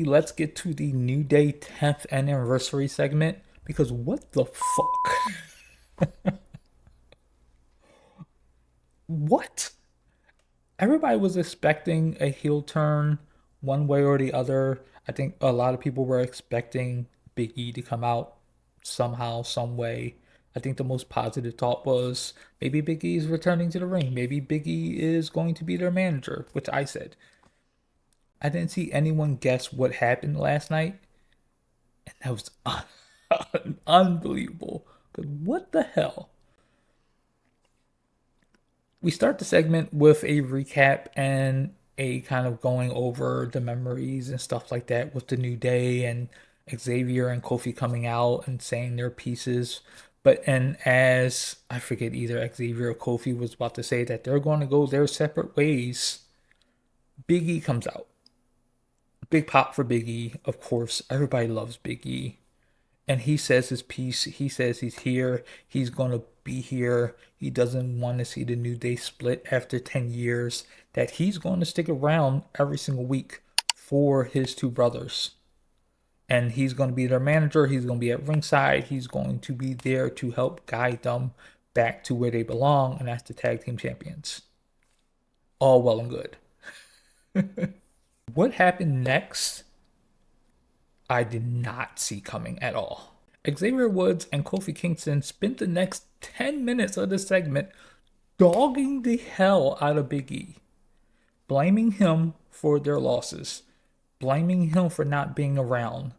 Let's get to the New Day 10th anniversary segment because what the fuck? What? Everybody was expecting a heel turn one way or the other. I think a lot of people were expecting Big E to come out somehow, some way. I think the most positive thought was maybe Big E is returning to the ring. Maybe Big E is going to be their manager, which I said. I didn't see anyone guess what happened last night, and that was unbelievable. Because what the hell? We start the segment with a recap and a kind of going over the memories and stuff like that with the New Day and Xavier and Kofi coming out and saying their pieces. But and as I forget either Xavier or Kofi was about to say that they're going to go their separate ways, Big E comes out. Big pop for Big E, of course. Everybody loves Big E. And he says his piece. He says he's here. He's going to be here. He doesn't want to see the New Day split after 10 years. That he's going to stick around every single week for his two brothers. And he's going to be their manager. He's going to be at ringside. He's going to be there to help guide them back to where they belong, and that's the tag team champions. All well and good. What happened next I did not see coming at all. Xavier Woods and Kofi Kingston spent the next 10 minutes of the segment dogging the hell out of Big E, blaming him for their losses, blaming him for not being around.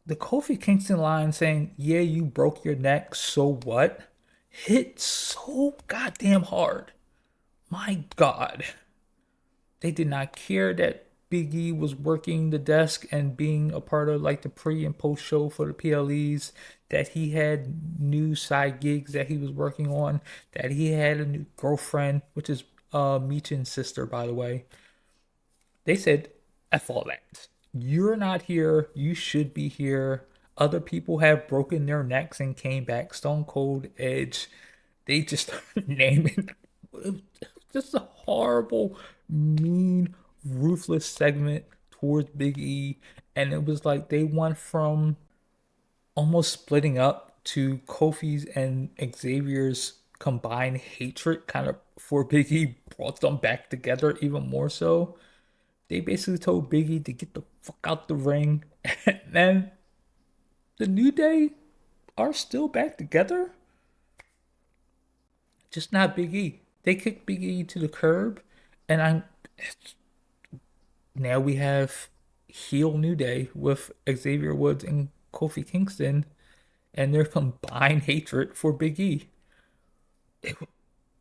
The Kofi Kingston line saying, "Yeah, you broke your neck, so what?" hit so goddamn hard. My God. They did not care that Big E was working the desk and being a part of like the pre and post show for the PLEs, that he had new side gigs that he was working on, that he had a new girlfriend, which is Meechin's sister, by the way. They said, F all that. You're not here. You should be here. Other people have broken their necks and came back. Stone Cold, Edge. They just started naming. Just a horrible, mean, ruthless segment towards Big E. And it was like they went from almost splitting up to Kofi's and Xavier's combined hatred kind of for Big E brought them back together even more so. They basically told Big E to get the fuck out the ring. And then the New Day are still back together. Just not Big E. They kicked Big E to the curb, and I'm now we have heel New Day with Xavier Woods and Kofi Kingston, and their combined hatred for Big E. It,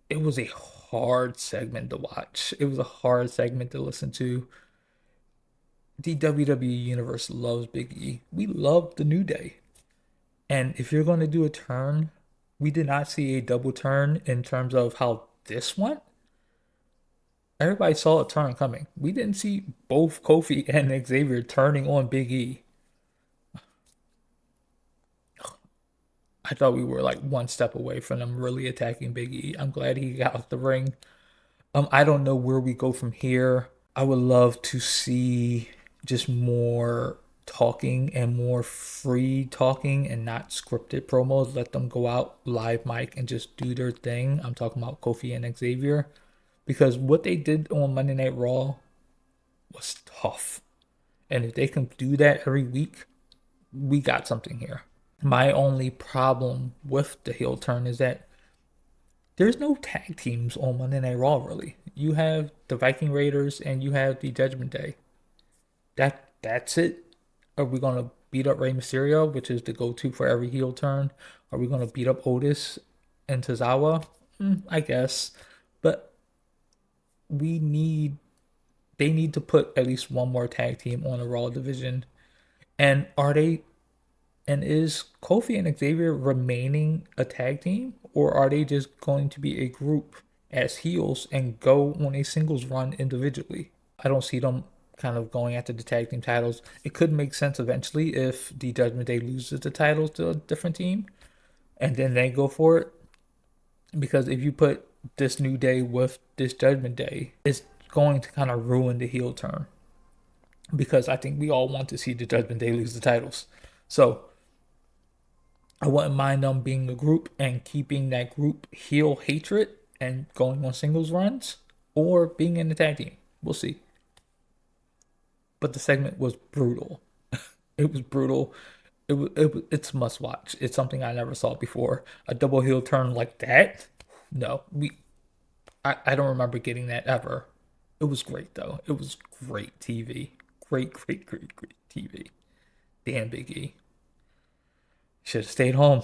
it was a hard segment to watch. It was a hard segment to listen to. The WWE Universe loves Big E. We love the New Day. And if you're going to do a turn, we did not see a double turn in terms of how this went. Everybody saw a turn coming. We didn't see both Kofi and Xavier turning on Big E. I thought we were like one step away from them really attacking Big E. I'm glad he got out the ring. I don't know where we go from here. I would love to see just more talking and more free talking and not scripted promos. Let them go out live mic and just do their thing. I'm talking about Kofi and Xavier because what they did on Monday Night Raw was tough. And if they can do that every week, we got something here. My only problem with the heel turn is that there's no tag teams on Monday Night Raw, really. You have the Viking Raiders and you have the Judgment Day. That's it. Are we gonna beat up Rey Mysterio, which is the go-to for every heel turn? Are we gonna beat up Otis and Tozawa? I guess, but we need they need to put at least one more tag team on the Raw division. And are they? And is Kofi and Xavier remaining a tag team, or are they just going to be a group as heels and go on a singles run individually? I don't see them kind of going after the tag team titles. It could make sense eventually if the Judgment Day loses the titles to a different team and then they go for it. Because if you put this New Day with this Judgment Day, it's going to kind of ruin the heel turn. because I think we all want to see the Judgment Day lose the titles. So I wouldn't mind them being a group and keeping that group heel hatred and going on singles runs, or being in the tag team. We'll see. But the segment was brutal. It was brutal. It's must watch. It's something I never saw before. A double heel turn like that? No, I don't remember getting that ever. It was great though. It was great TV. Great TV. Damn Big E. Should have stayed home.